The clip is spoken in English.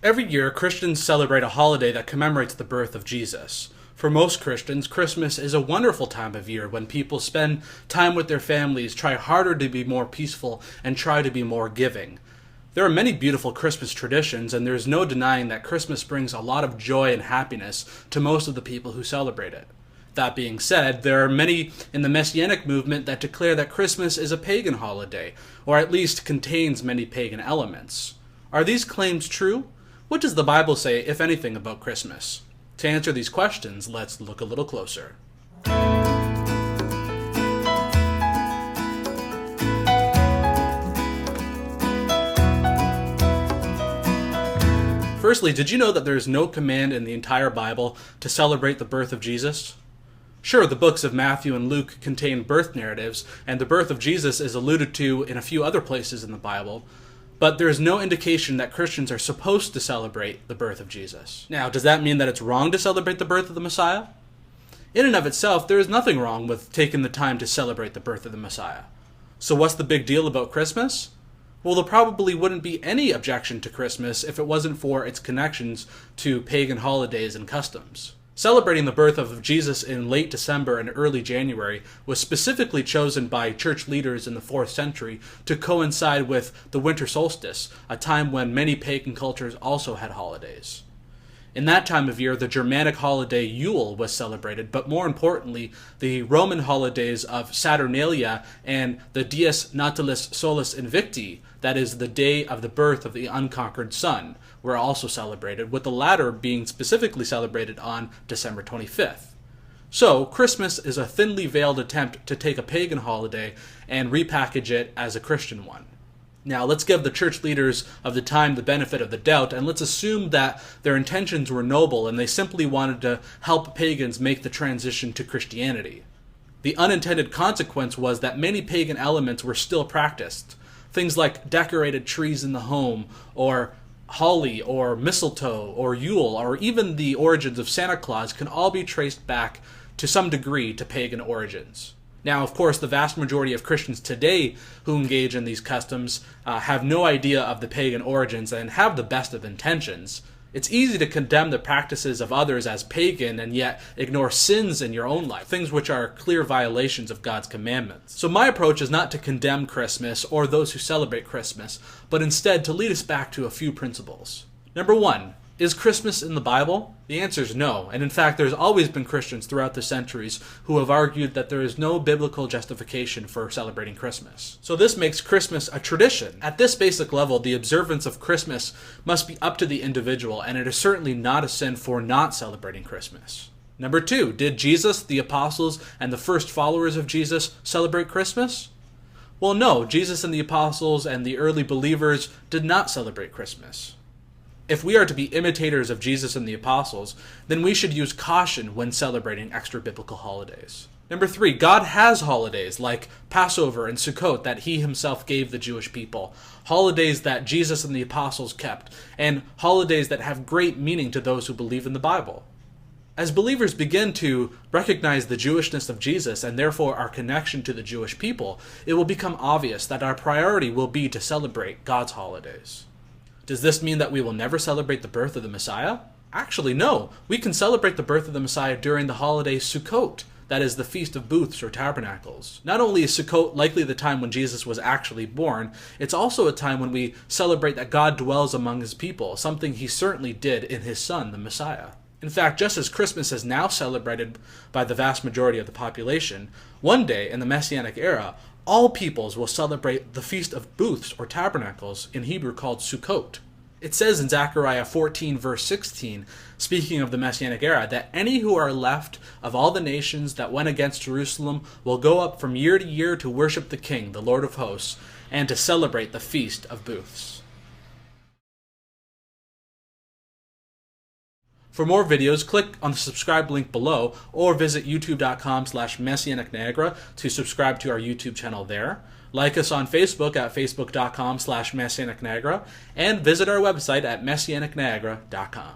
Every year, Christians celebrate a holiday that commemorates the birth of Jesus. For most Christians, Christmas is a wonderful time of year when people spend time with their families, try harder to be more peaceful, and try to be more giving. There are many beautiful Christmas traditions, and there's no denying that Christmas brings a lot of joy and happiness to most of the people who celebrate it. That being said, there are many in the Messianic movement that declare that Christmas is a pagan holiday, or at least contains many pagan elements. Are these claims true? What does the Bible say, if anything, about Christmas? To answer these questions, let's look a little closer. Firstly, did you know that there is no command in the entire Bible to celebrate the birth of Jesus? Sure, the books of Matthew and Luke contain birth narratives, and the birth of Jesus is alluded to in a few other places in the Bible, but there is no indication that Christians are supposed to celebrate the birth of Jesus. Now, does that mean that it's wrong to celebrate the birth of the Messiah? In and of itself, there is nothing wrong with taking the time to celebrate the birth of the Messiah. So what's the big deal about Christmas? Well, there probably wouldn't be any objection to Christmas if it wasn't for its connections to pagan holidays and customs. Celebrating the birth of Jesus in late December and early January was specifically chosen by church leaders in the 4th century to coincide with the winter solstice, a time when many pagan cultures also had holidays. In that time of year, the Germanic holiday Yule was celebrated, but more importantly, the Roman holidays of Saturnalia and the Dies Natalis Solis Invicti, that is, the day of the birth of the unconquered sun, were also celebrated, with the latter being specifically celebrated on December 25th. So, Christmas is a thinly veiled attempt to take a pagan holiday and repackage it as a Christian one. Now, let's give the church leaders of the time the benefit of the doubt, and let's assume that their intentions were noble and they simply wanted to help pagans make the transition to Christianity. The unintended consequence was that many pagan elements were still practiced. Things like decorated trees in the home, or holly, or mistletoe, or Yule, or even the origins of Santa Claus can all be traced back to some degree to pagan origins. Now, of course, the vast majority of Christians today who engage in these customs have no idea of the pagan origins and have the best of intentions. It's easy to condemn the practices of others as pagan and yet ignore sins in your own life, things which are clear violations of God's commandments. So my approach is not to condemn Christmas or those who celebrate Christmas, but instead to lead us back to a few principles. Number 1. Is Christmas in the Bible? The answer is no, and in fact there's always been Christians throughout the centuries who have argued that there is no biblical justification for celebrating Christmas. So this makes Christmas a tradition. At this basic level, the observance of Christmas must be up to the individual, and it is certainly not a sin for not celebrating Christmas. Number 2, did Jesus, the apostles, and the first followers of Jesus celebrate Christmas? Well, no, Jesus and the apostles and the early believers did not celebrate Christmas. If we are to be imitators of Jesus and the apostles, then we should use caution when celebrating extra-biblical holidays. Number 3, God has holidays like Passover and Sukkot that he himself gave the Jewish people, holidays that Jesus and the apostles kept, and holidays that have great meaning to those who believe in the Bible. As believers begin to recognize the Jewishness of Jesus and therefore our connection to the Jewish people, it will become obvious that our priority will be to celebrate God's holidays. Does this mean that we will never celebrate the birth of the Messiah? Actually, no. We can celebrate the birth of the Messiah during the holiday Sukkot, that is the Feast of Booths or Tabernacles. Not only is Sukkot likely the time when Jesus was actually born, it's also a time when we celebrate that God dwells among his people, something he certainly did in his Son, the Messiah. In fact, just as Christmas is now celebrated by the vast majority of the population, one day in the Messianic era, all peoples will celebrate the Feast of Booths or Tabernacles, in Hebrew called Sukkot. It says in Zechariah 14 verse 16, speaking of the Messianic era, that any who are left of all the nations that went against Jerusalem will go up from year to year to worship the King, the Lord of hosts, and to celebrate the Feast of Booths. For more videos, click on the subscribe link below or visit youtube.com/messianicniagara to subscribe to our YouTube channel there. Like us on Facebook at facebook.com/messianicniagara and visit our website at messianicniagara.com.